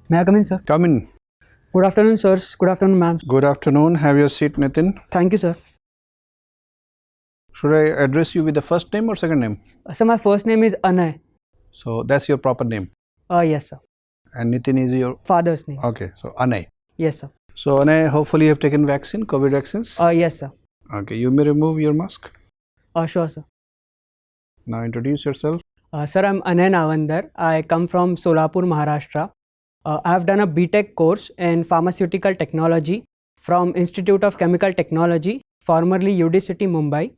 May I come in, sir? Come in. Good afternoon, sirs. Good afternoon, ma'am. Good afternoon. Have your seat, Nitin. Thank you, sir. Should I address you with the first name or second name? Sir, my first name is Anay. So that's your proper name. Yes, sir. And Nitin is your Father's name. okay. So Anay. Yes, sir. So Anay, hopefully you have taken vaccine, COVID vaccines. Yes, sir. Okay. You may remove your mask. Sure, sir. Now introduce yourself. Sir, I'm Anay Navandar. I come from Solapur, Maharashtra. I have done a BTech course in pharmaceutical technology from Institute of Chemical Technology, formerly UD City, Mumbai.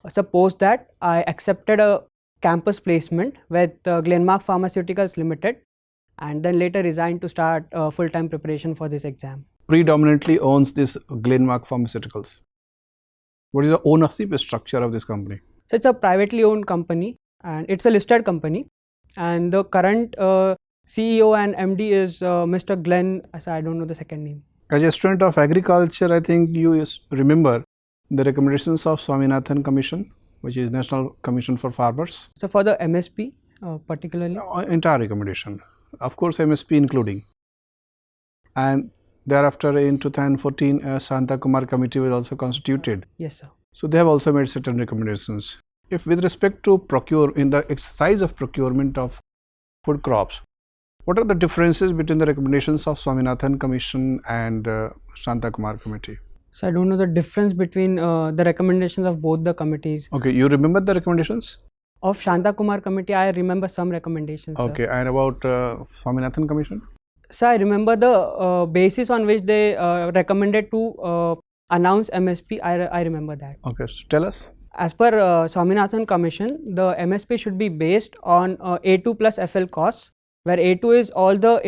So post that, I accepted a campus placement with Glenmark Pharmaceuticals Limited, and then later resigned to start full-time preparation for this exam. Predominantly owns this Glenmark Pharmaceuticals. What is the ownership structure of this company? So it's a privately owned company and it's a listed company, and the current CEO and MD is Mr. Glenn, I don't know the second name. As a student of agriculture, I think you remember the recommendations of Swaminathan Commission, which is National Commission for Farmers. So for the MSP particularly? Entire recommendation, of course MSP including. And thereafter in 2014, Santa Kumar committee was also constituted. Yes, sir. So they have also made certain recommendations. If with respect to in the exercise of procurement of food crops, what are the differences between the recommendations of Swaminathan Commission and Santa Kumar committee? So I don't know the difference between the recommendations of both the committees. Okay, you remember the recommendations? Of Shanta Kumar committee, I remember some recommendations. Okay, sir. and about Swaminathan Commission? So I remember the basis on which they recommended to announce MSP. I remember that. Okay, so tell us. As per Swaminathan Commission, the MSP should be based on A2 plus FL costs, where A2 is all the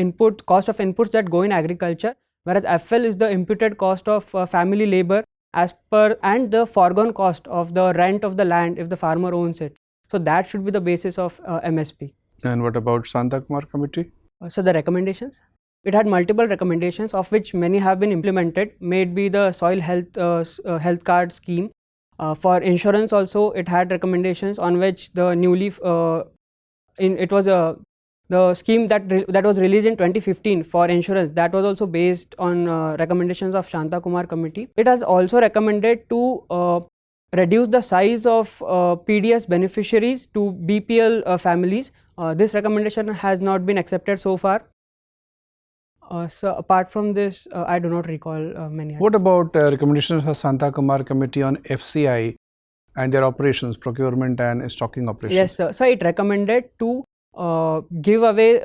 cost of inputs that go in agriculture, whereas FL is the imputed cost of family labor as per, and the foregone cost of the rent of the land if the farmer owns it. So that should be the basis of MSP. And what about Santa Kumar committee? So the recommendations? It had multiple recommendations, of which many have been implemented. May it be the soil health card scheme. For insurance also, it had recommendations on which the newly the scheme that was released in 2015 for insurance, that was also based on recommendations of Shanta Kumar committee. It has also recommended to reduce the size of PDS beneficiaries to BPL families. This recommendation has not been accepted so far. So apart from this, I do not recall many. What about recommendations of Santa Kumar committee on FCI and their operations, procurement and stocking operations? Yes, sir. So it recommended to give away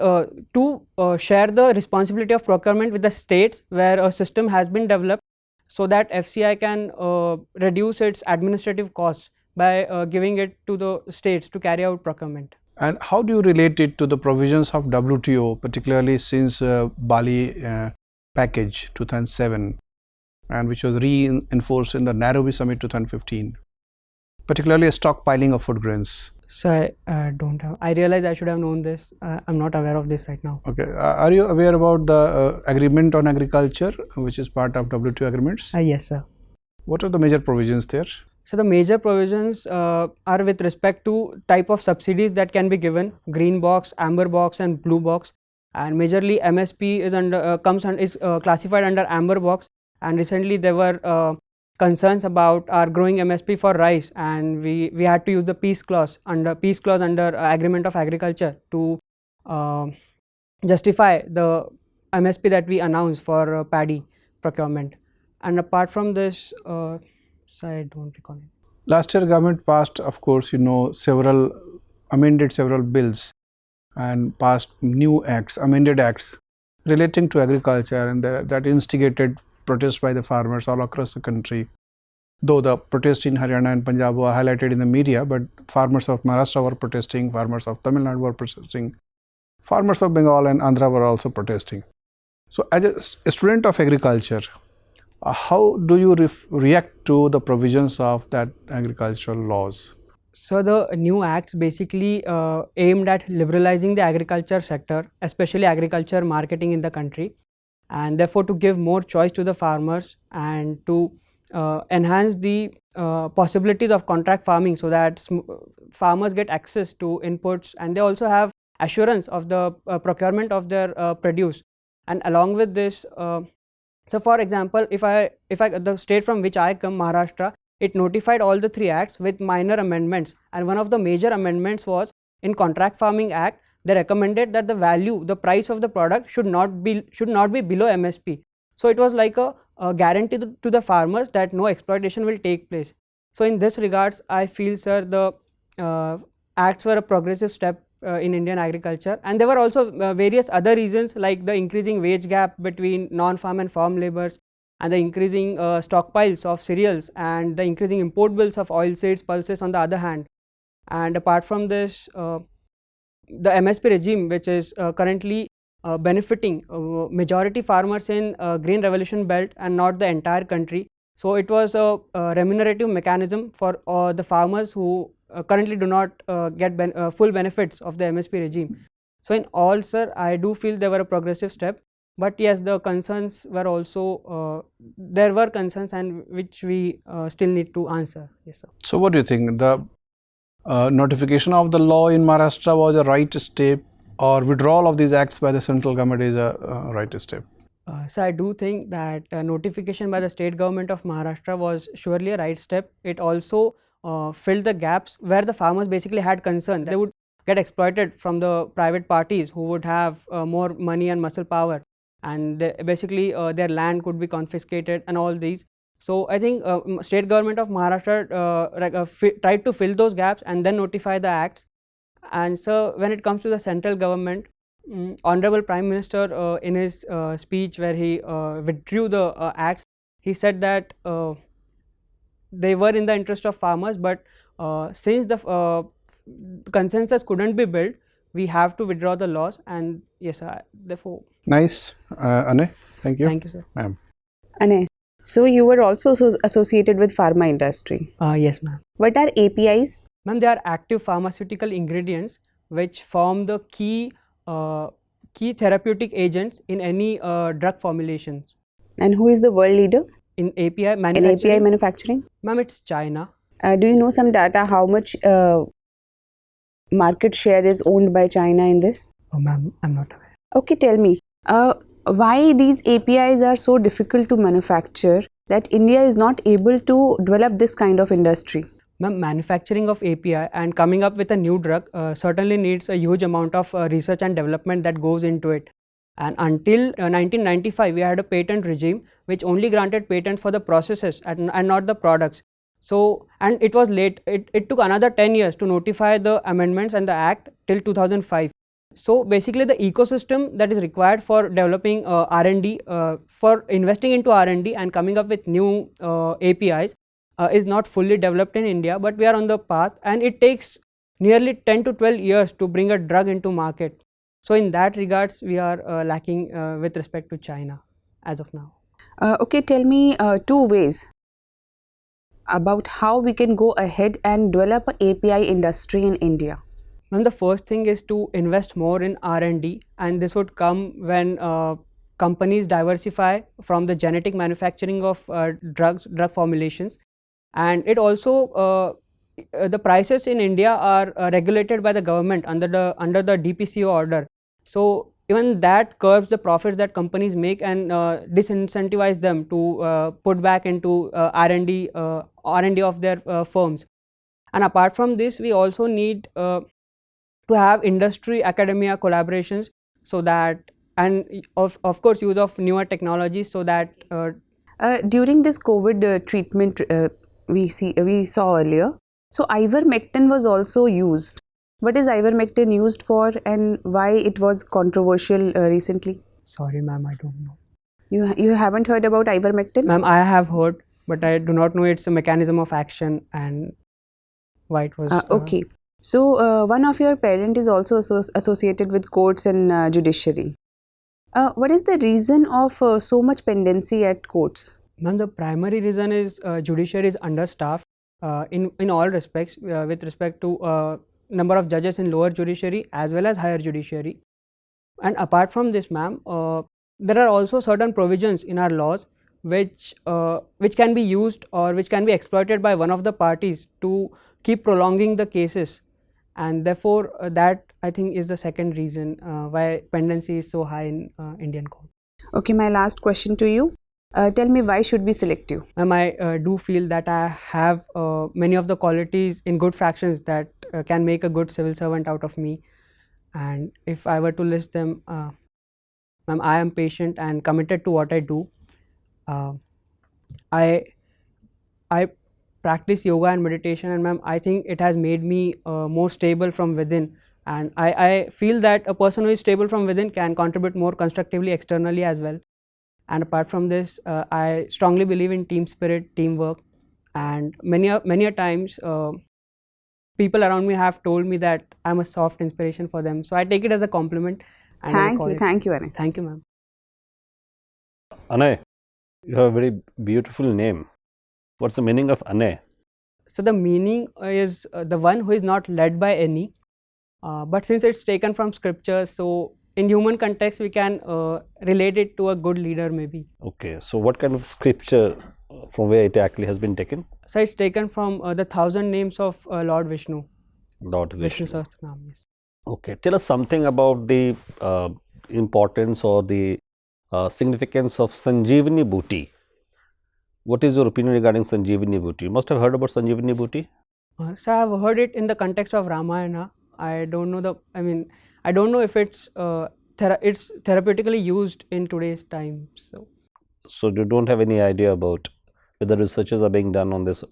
share the responsibility of procurement with the states, where a system has been developed so that FCI can reduce its administrative costs by giving it to the states to carry out procurement. And how do you relate it to the provisions of WTO, particularly since Bali package 2007, and which was reinforced in the Nairobi summit 2015, particularly stockpiling of food grains? So I don't have. I realize I should have known this. I'm not aware of this right now. Okay. Are you aware about the agreement on agriculture, which is part of WTO agreements? Yes, sir. What are the major provisions there? So the major provisions are with respect to type of subsidies that can be given: green box, amber box, and blue box. And majorly MSP is classified under amber box. And recently there were concerns about our growing MSP for rice, and we had to use the peace clause under agreement of agriculture to justify the MSP that we announced for paddy procurement. And apart from this, so I don't recall it. Last year government passed, of course, amended several bills and passed new acts, amended acts relating to agriculture, and that instigated protests by the farmers all across the country. Though the protests in Haryana and Punjab were highlighted in the media, but farmers of Maharashtra were protesting, farmers of Tamil Nadu were protesting, farmers of Bengal and Andhra were also protesting. So as a student of agriculture, how do you react to the provisions of that agricultural laws? So the new acts basically aimed at liberalizing the agriculture sector, especially agriculture marketing in the country, and therefore to give more choice to the farmers and to enhance the possibilities of contract farming, so that farmers get access to inputs and they also have assurance of the procurement of their produce And along with this, so for example, if the state from which I come, Maharashtra, it notified all the 3 acts with minor amendments, and one of the major amendments was in Contract Farming Act. They recommended that the price of the product should not be below MSP. So it was like a guarantee to the farmers that no exploitation will take place. So in this regards, I feel, sir, the acts were a progressive step in Indian agriculture, and there were also various other reasons like the increasing wage gap between non-farm and farm laborers, and the increasing stockpiles of cereals, and the increasing import bills of oilseeds, pulses on the other hand. And apart from this, the MSP regime, which is currently benefiting majority farmers in Green Revolution Belt and not the entire country. So it was a remunerative mechanism for the farmers who currently do not get full benefits of the MSP regime. So in all, sir, I do feel they were a progressive step. But yes, the concerns were also, there were concerns and which we still need to answer. Yes, sir. So what do you think? The notification of the law in Maharashtra was a right step, or withdrawal of these acts by the central government is a right step? So I do think that notification by the state government of Maharashtra was surely a right step. It also filled the gaps where the farmers basically had concern. They would get exploited from the private parties who would have more money and muscle power, and basically their land could be confiscated and all these. So I think state government of Maharashtra tried to fill those gaps and then notify the acts. And so when it comes to the central government, Honorable Prime Minister in his speech where he withdrew the acts, he said that they were in the interest of farmers, but since the consensus couldn't be built, we have to withdraw the laws. And yes, therefore. Nice. Anay, thank you. Thank you, sir. Ma'am. Anay, so you were also associated with pharma industry. Yes, ma'am. What are APIs? Ma'am, they are active pharmaceutical ingredients which form the key therapeutic agents in any drug formulations. And who is the world leader in API manufacturing? In API manufacturing? Ma'am, it's China. Do you know some data how much market share is owned by China in this? Oh, ma'am, I'm not aware. Okay, tell me, why these APIs are so difficult to manufacture that India is not able to develop this kind of industry? Ma'am, manufacturing of API and coming up with a new drug certainly needs a huge amount of research and development that goes into it. And until 1995, we had a patent regime which only granted patents for the processes and not the products. So, and it was late. It took another 10 years to notify the amendments and the act till 2005. So basically the ecosystem that is required for developing R&D, for investing into R&D and coming up with new APIs is not fully developed in India, but we are on the path, and it takes nearly 10 to 12 years to bring a drug into market. So in that regards, we are lacking with respect to China as of now. Okay, tell me 2 ways about how we can go ahead and develop an API industry in India. Ma'am, the first thing is to invest more in R&D, and this would come when companies diversify from the genetic manufacturing of drug formulations. And it also the prices in India are regulated by the government under the DPCO order. So even that curbs the profits that companies make and disincentivize them to put back into R&D of their firms. And apart from this, we also need to have industry academia collaborations, so that, and of course use of newer technologies, so that during this COVID treatment we saw earlier, so ivermectin was also used. What is ivermectin used for, and why it was controversial recently? Sorry, ma'am, I don't know. You haven't heard about ivermectin? Ma'am, I have heard, but I do not know its a mechanism of action and why it was. Okay. So one of your parents is also associated with courts and judiciary. What is the reason of so much pendency at courts? Ma'am, the primary reason is judiciary is understaffed in all respects, with respect to number of judges in lower judiciary as well as higher judiciary. And apart from this, ma'am, there are also certain provisions in our laws which can be used or which can be exploited by one of the parties to keep prolonging the cases. And therefore, that I think is the second reason why pendency is so high in Indian court. Okay, my last question to you. Tell me, why should we select you? Ma'am, I do feel that I have many of the qualities in good fractions that can make a good civil servant out of me. And if I were to list them, ma'am, I am patient and committed to what I do. Uh, I I practice yoga and meditation, and ma'am, I think it has made me more stable from within. And I feel that a person who is stable from within can contribute more constructively externally as well. And apart from this, I strongly believe in team spirit, teamwork, and many a times people around me have told me that I'm a soft inspiration for them. So I take it as a compliment, and I call it. Thank you, Anay. Thank you, ma'am. Anay, you have a very beautiful name. What's the meaning of Anay? So the meaning is the one who is not led by any, but since it's taken from scriptures, so in human context we can relate it to a good leader maybe. Okay, so what kind of scripture from where it actually has been taken? So it's taken from the 1,000 names of Lord Vishnu. Lord Vishnu Vishnu. Sahasranam, yes. Okay, tell us something about the importance or the significance of Sanjeevani Bhuti. What is your opinion regarding Sanjeevani Bhuti? You must have heard about Sanjeevani Bhuti. So I've heard it in the context of Ramayana. I don't know I don't know if it's it's therapeutically used in today's time. So you don't have any idea about whether researches are being done on this?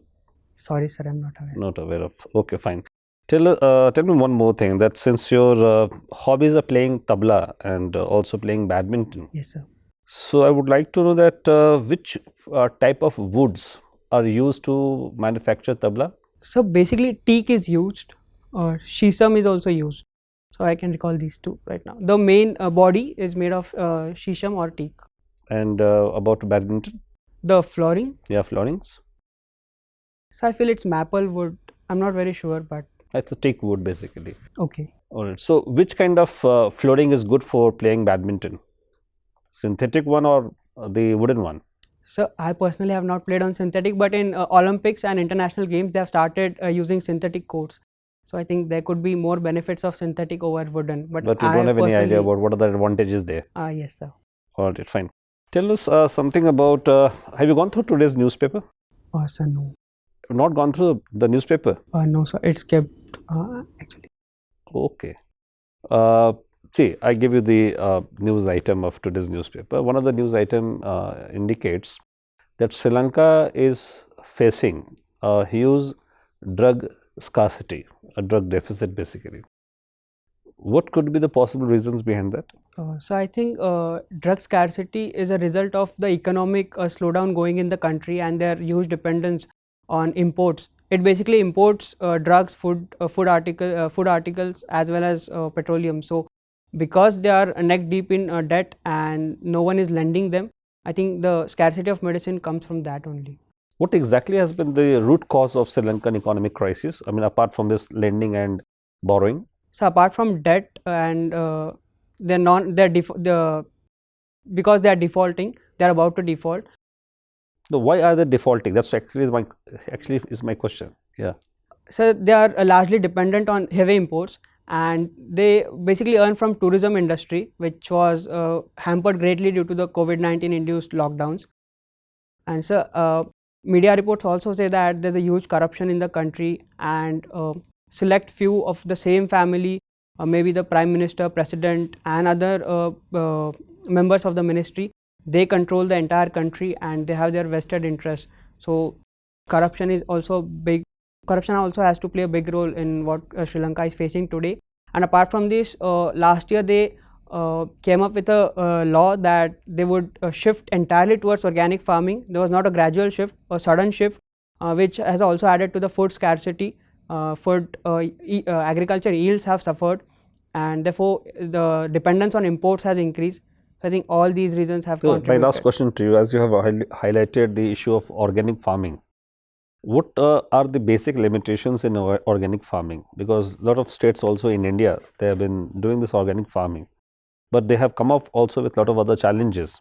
Sorry, sir, I'm not aware. Not aware of. Okay, fine. Tell me one more thing, that since your hobbies are playing tabla and also playing badminton, Yes, sir. so I would like to know that which type of woods are used to manufacture tabla? So basically, teak is used, or shisham is also used. So I can recall these two right now. The main body is made of shisham or teak. And about badminton? The flooring, Yeah, floorings. so I feel it's maple wood. I'm not very sure, but It's a teak wood basically. okay. Alright. So which kind of flooring is good for playing badminton? Synthetic one or the wooden one? So I personally have not played on synthetic, but in Olympics and international games, they have started using synthetic courts. So I think there could be more benefits of synthetic over wooden. But You don't have any idea about what are the advantages there. Yes, sir. Alright, fine. Tell us something about, have you gone through today's newspaper? Sir, no. Not gone through the newspaper? No, sir. It's kept actually. Okay. See, I give you the news item of today's newspaper. One of the news item indicates that Sri Lanka is facing a huge drug scarcity, a drug deficit basically. What could be the possible reasons behind that? So I think drug scarcity is a result of the economic slowdown going in the country and their huge dependence on imports. It basically imports drugs, food articles as well as petroleum. So because they are neck deep in debt and no one is lending them, I think the scarcity of medicine comes from that only. What exactly has been the root cause of Sri Lankan economic crisis? I mean, apart from this lending and borrowing? So apart from debt and because they are defaulting, they are about to default. So why are they defaulting? That's actually my question. Yeah. So they are largely dependent on heavy imports, and they basically earn from tourism industry, which was hampered greatly due to the COVID-19 induced lockdowns. And so media reports also say that there's a huge corruption in the country, and select few of the same family, maybe the prime minister, president and other members of the ministry, they control the entire country and they have their vested interests. So corruption is also big. Corruption also has to play a big role in what Sri Lanka is facing today. And apart from this, last year they came up with a law that they would shift entirely towards organic farming. There was not a gradual shift, a sudden shift, which has also added to the food scarcity. Agriculture yields have suffered, and therefore the dependence on imports has increased. So I think all these reasons have contributed. My last question to you, as you have highlighted the issue of organic farming, what are the basic limitations in organic farming? Because a lot of states also in India, they have been doing this organic farming, but they have come up also with a lot of other challenges.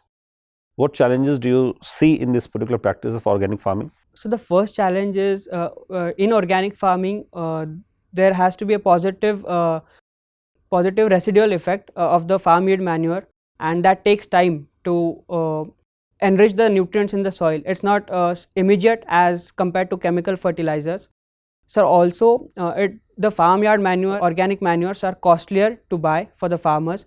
What challenges do you see in this particular practice of organic farming? So the first challenge is in organic farming, there has to be a positive residual effect of the farm yield manure, and that takes time to enrich the nutrients in the soil. It's not immediate as compared to chemical fertilizers. So also the farmyard manure, organic manures are costlier to buy for the farmers,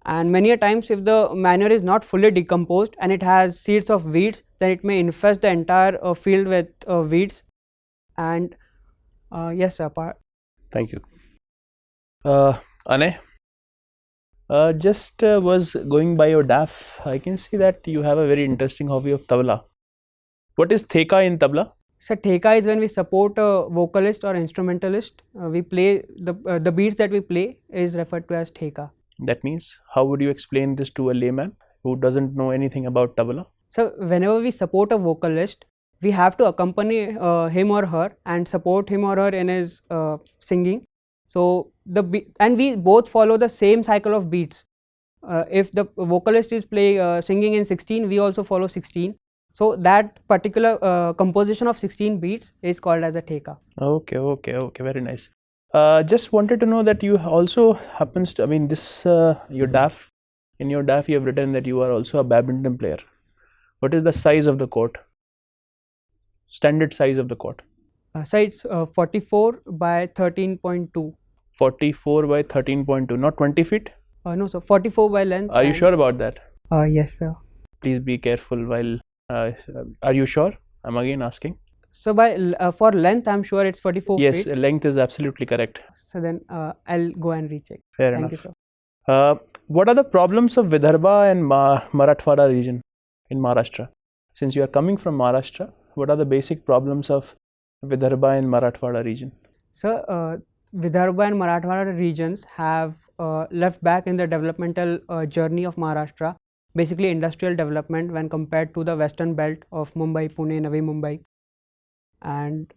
and many a times if the manure is not fully decomposed and it has seeds of weeds, then it may infest the entire field with weeds. And yes sir. Thank you. Anay, just was going by your DAF. I can see that you have a very interesting hobby of tabla. What is theka in tabla? So theka is when we support a vocalist or instrumentalist. We play the beats that we play is referred to as theka. That means, how would you explain this to a layman who doesn't know anything about tabla? So whenever we support a vocalist, we have to accompany him or her and support him or her in his singing. So and we both follow the same cycle of beats. If the vocalist is singing in 16, we also follow 16. So that particular composition of 16 beats is called as a theka. Okay, very nice. Just wanted to know that you also happens to, I mean, this your DAF, in your DAF you have written that you are also a badminton player. What is the size of the court? Standard size of the court? So it's 44 by 13.2. 44 by 13.2, not 20 feet? No, so 44 by length. Are you sure about that? Yes, sir. Please be careful while. Are you sure? I'm again asking. So for length, I'm sure it's 44 yes, feet. Length is absolutely correct. So then I'll go and recheck. Fair Thank enough. you, sir. What are the problems of Vidarbha and Marathwada region in Maharashtra? Since you are coming from Maharashtra, what are the basic problems of Vidarbha and Marathwada region? So Vidarbha and Marathwada regions have left back in the developmental journey of Maharashtra, basically industrial development when compared to the western belt of Mumbai, Pune, Navi Mumbai. And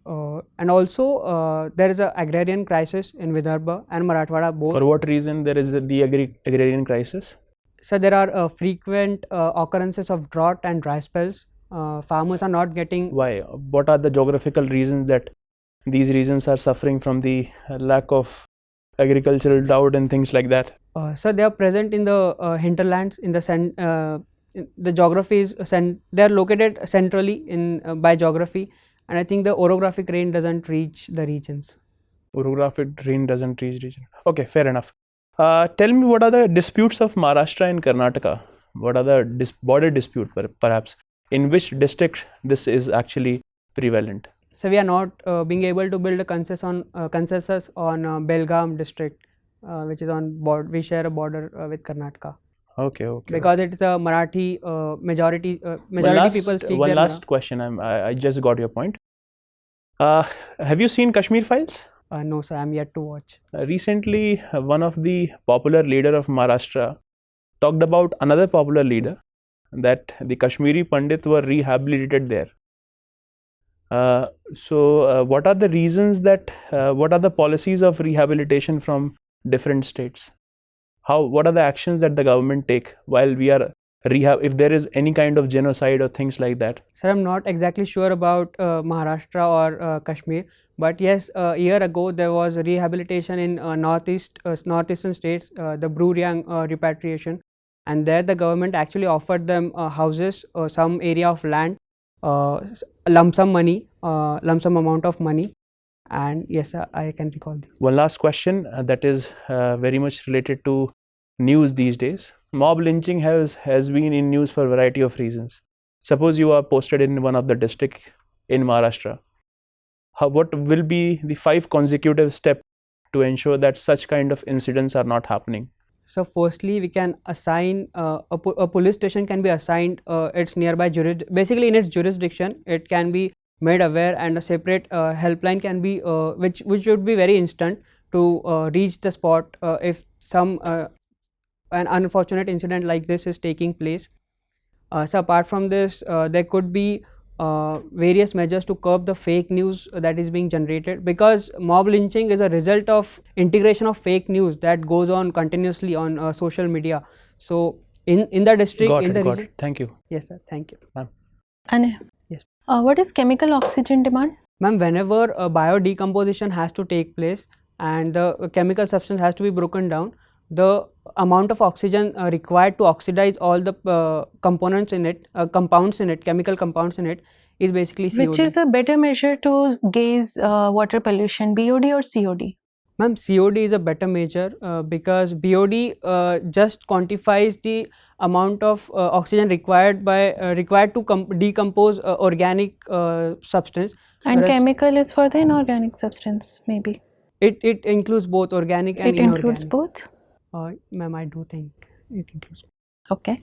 also there is an agrarian crisis in Vidarbha and Marathwada both. For what reason there is the agrarian crisis? So there are frequent occurrences of drought and dry spells. Farmers are not getting. Why? What are the geographical reasons that these regions are suffering from the lack of agricultural drought and things like that? So they are present in the hinterlands. In the geography is they are located centrally in by geography, and I think the orographic rain doesn't reach the regions. Orographic rain doesn't reach region. Okay, fair enough. Tell me, what are the disputes of Maharashtra and Karnataka? What are the border dispute perhaps? In which district this is actually prevalent? So we are not being able to build a consensus on Belgaum district, which is on board. We share a border with Karnataka. Okay. Because it is a Marathi majority people speak. One last question. I just got your point. Have you seen Kashmir Files? No, sir. I'm yet to watch. Recently, one of the popular leader of Maharashtra talked about another popular leader, that the Kashmiri Pandit were rehabilitated there. So what are the reasons that, what are the policies of rehabilitation from different states? What are the actions that the government take while we are if there is any kind of genocide or things like that? Sir, I'm not exactly sure about Maharashtra or Kashmir, but yes, a year ago there was rehabilitation in northeastern states, the Bruriang repatriation, and there the government actually offered them houses or some area of land, lump sum amount of money. And yes, I can recall this. One last question that is very much related to news these days. Mob lynching has been in news for a variety of reasons. Suppose you are posted in one of the districts in Maharashtra. What will be the 5 consecutive steps to ensure that such kind of incidents are not happening? So firstly, we can assign a police station can be assigned its nearby basically in its jurisdiction. It can be made aware, and a separate helpline can be which would be very instant to reach the spot if an unfortunate incident like this is taking place. So apart from this, there could be various measures to curb the fake news that is being generated, because mob lynching is a result of integration of fake news that goes on continuously on social media. So in the district, Got it. Thank you. Yes, sir. Thank you. Anay. Yes. What is chemical oxygen demand? Ma'am, whenever a biodecomposition has to take place and the chemical substance has to be broken down, the amount of oxygen required to oxidize all the components in it, compounds in it, chemical compounds in it, is basically COD. Which is a better measure to gauge water pollution, BOD or COD? Ma'am, COD is a better measure because BOD just quantifies the amount of oxygen required to decompose organic substance. And whereas chemical is for the inorganic substance, maybe. it includes both organic and It inorganic. includes both? Ma'am, I do think it includes. Okay.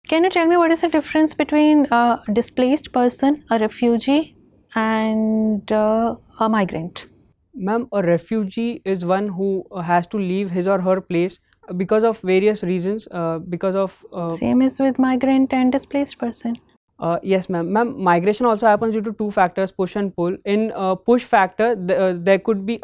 Can you tell me what is the difference between a displaced person, a refugee, and a migrant? Ma'am, a refugee is one who has to leave his or her place because of various reasons. Because of Same is with migrant and displaced person. yes, ma'am. Ma'am, migration also happens due to two factors: push and pull. In push factor, there could be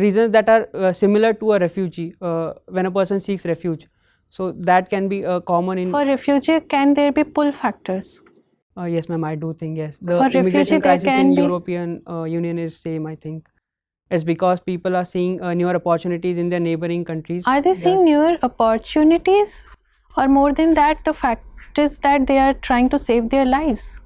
reasons that are similar to a refugee when a person seeks refuge. So that can be common in. For refugee, can there be pull factors? Yes, ma'am. I do think yes. The For refugee, immigration there crisis can in be- European Union is same. I think it's because people are seeing newer opportunities in their neighboring countries. Are they seeing newer opportunities? Or more than that, the fact is that they are trying to save their lives?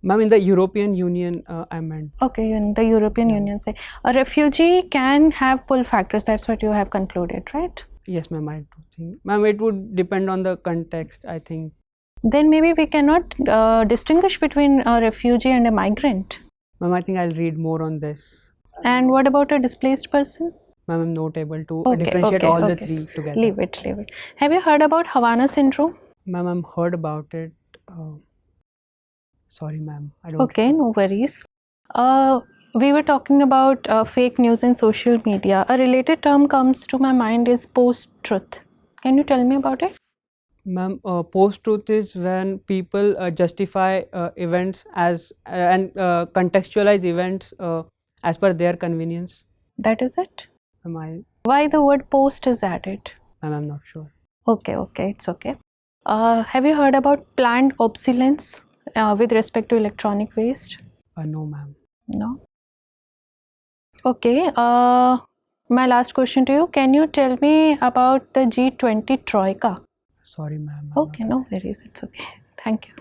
Ma'am, in the European Union, I meant. Okay, in the European Union say a refugee can have pull factors. That's what you have concluded, right? Yes, ma'am. I do think. Ma'am, it would depend on the context. I think. Then maybe we cannot distinguish between a refugee and a migrant. Ma'am, I think I'll read more on this. And what about a displaced person? Ma'am, I'm not able to Okay, differentiate okay, all the okay. three together. Leave it. Have you heard about Havana syndrome? Ma'am, I'm heard about it. Sorry, ma'am. I don't. Okay, no worries. We were talking about fake news in social media. A related term comes to my mind is post-truth. Can you tell me about it? Ma'am, post-truth is when people justify events as and contextualize events as per their convenience. That is it? Ma'am, Why the word post is added? I'm not sure. Okay, it's okay. Have you heard about planned obsolescence with respect to electronic waste? No, ma'am. No. Okay, my last question to you. Can you tell me about the G20 Troika? Sorry, ma'am. Okay, no worries. It's okay. Thank you.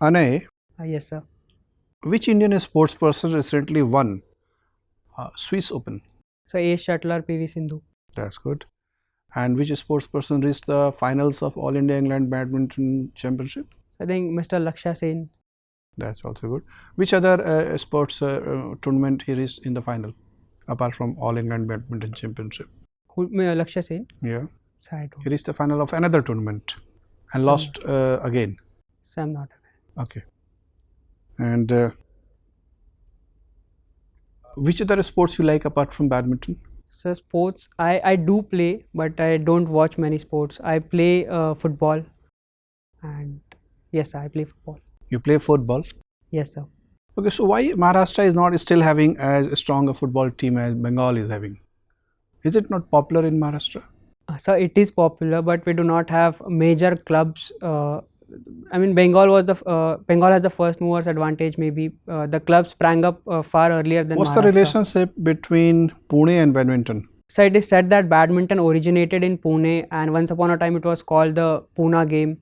Anay, Yes, sir. which Indian sports person recently won Swiss Open? So, ace shuttler PV Sindhu. That's good. And which sports person reached the finals of All India England Badminton Championship? So, I think Mr. Lakshya Sen. That's also good. Which other sports tournament he reached in the final apart from All England Badminton Championship? Lakshya Sen. Yeah, So, I don't. he reached the final of another tournament and lost again. So, I'm not aware. Okay. And which other sports you like apart from badminton? So, sports, I do play, but I don't watch many sports. I play football, and yes, I play football. You play football. Yes, sir. Okay, so why Maharashtra is not still having as strong a football team as Bengal is having? Is it not popular in Maharashtra? So it is popular, but we do not have major clubs. I mean, Bengal has the first movers advantage. Maybe the clubs sprang up far earlier than. What's the Maharashtra. relationship between Pune and badminton? So it is said that badminton originated in Pune, and once upon a time it was called the Pune game,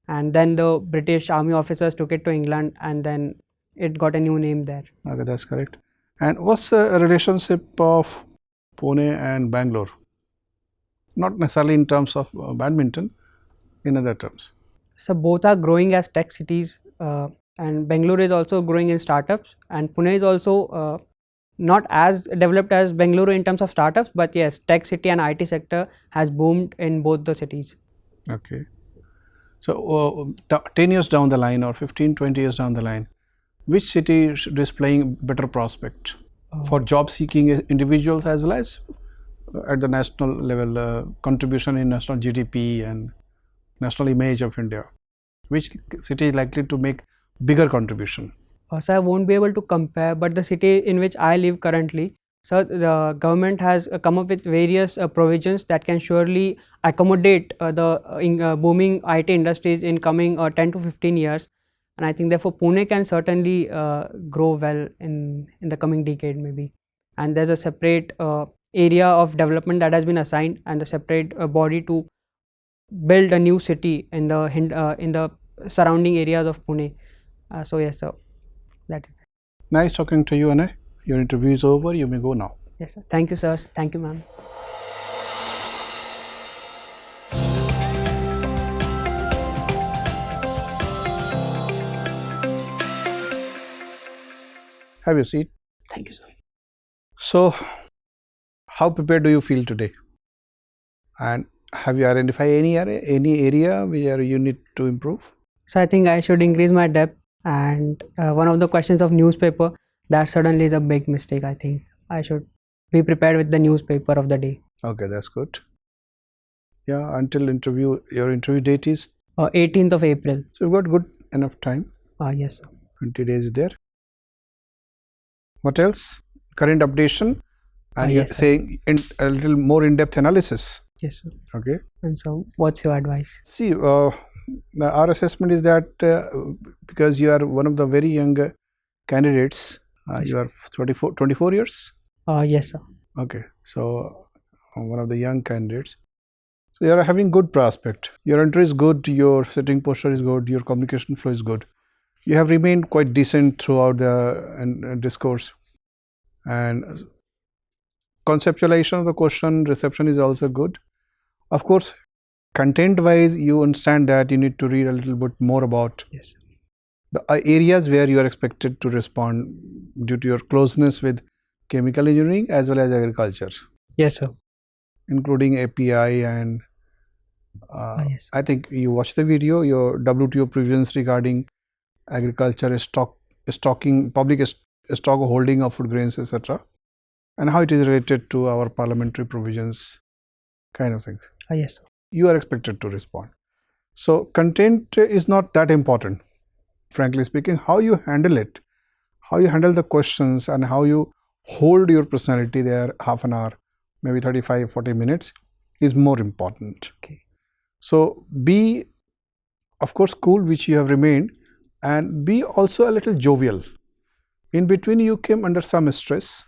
and then the British army officers took it to England, and then it got a new name there. Okay, that's correct. And what's the relationship of Pune and Bangalore? Not necessarily in terms of badminton, in other terms. So both are growing as tech cities, and Bangalore is also growing in startups, and Pune is also not as developed as Bangalore in terms of startups, but yes, tech city and IT sector has boomed in both the cities. Okay. So 10 years down the line or 15, 20 years down the line, which city is displaying better prospect for job seeking individuals as well as at the national level contribution in national GDP and national image of India? Which city is likely to make bigger contribution? So I won't be able to compare, but the city in which I live currently, so the government has come up with various provisions that can surely accommodate the booming IT industries in coming 10 to 15 years, and I think therefore Pune can certainly grow well in the coming decade maybe. And there's a separate area of development that has been assigned and the separate body to build a new city in the surrounding areas of Pune. So yes, sir, that is it. Nice talking to you, Anay. Your interview is over. You may go now. Yes, sir. Thank you, sir. Thank you, ma'am. Have your seat. Thank you, sir. So, how prepared do you feel today? And have you identified any area where you need to improve? So I think I should increase my depth, and one of the questions of newspaper, that certainly is a big mistake. I think I should be prepared with the newspaper of the day. Okay, that's good. Yeah, until interview, your interview date is 18th of April. So you've got good enough time. Yes, sir. 20 days there. What else? Current updation, and you're yes, saying a little more in-depth analysis. Yes, sir. Okay. And so, what's your advice? See, our assessment is that because you are one of the very young candidates, you are 24 years. Yes, sir. Okay, so one of the young candidates. So you are having good prospect. Your entry is good. Your sitting posture is good. Your communication flow is good. You have remained quite decent throughout the discourse, and conceptualization of the question, reception is also good. Of course, content-wise, you understand that you need to read a little bit more about Yes, the areas where you are expected to respond due to your closeness with chemical engineering as well as agriculture, yes, sir. including API and Yes. I think you watched the video, your WTO provisions regarding agriculture, stocking, public stock holding of food grains, etc., and how it is related to our parliamentary provisions, kind of things. Yes, sir. You are expected to respond. So content is not that important, frankly speaking. How you handle it, how you handle the questions, and how you hold your personality there half an hour, maybe 35-40 minutes is more important. Okay. So be, of course, cool, which you have remained, and be also a little jovial. In between, you came under some stress.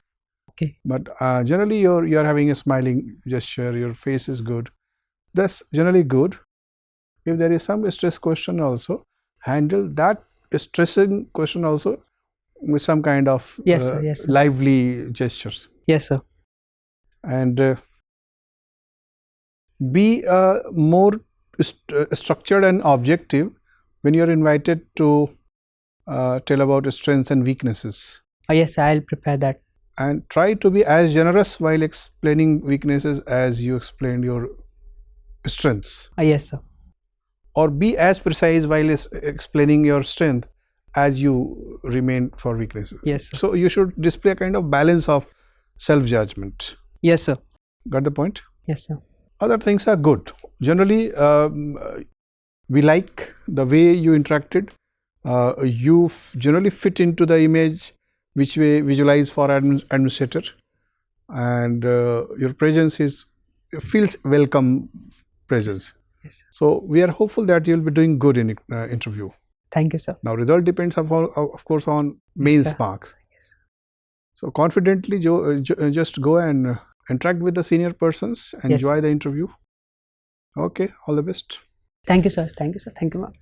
Okay. But generally, you are having a smiling gesture. Your face is good. That's generally good. If there is some stress question also, handle that stressing question also with some kind of Yes, sir. Yes, sir. lively gestures. Yes, sir. And be more structured and objective when you are invited to tell about strengths and weaknesses. Yes, sir. I'll prepare that. And try to be as generous while explaining weaknesses as you explained your strengths. Yes, sir. Or be as precise while explaining your strength as you remain for weaknesses. Yes, sir. So you should display a kind of balance of self-judgment. Yes, sir. Got the point? Yes, sir. Other things are good. Generally, we like the way you interacted. You generally fit into the image which we visualize for administrator, and your presence feels welcome presence. Yes, sir. So we are hopeful that you will be doing good in interview. Thank you, sir. Now result depends of course on mains sir. marks. Yes. So confidently just go and interact with the senior persons, enjoy the interview. Okay, all the best. Thank you, sir. Thank you, sir. Thank you, ma'am.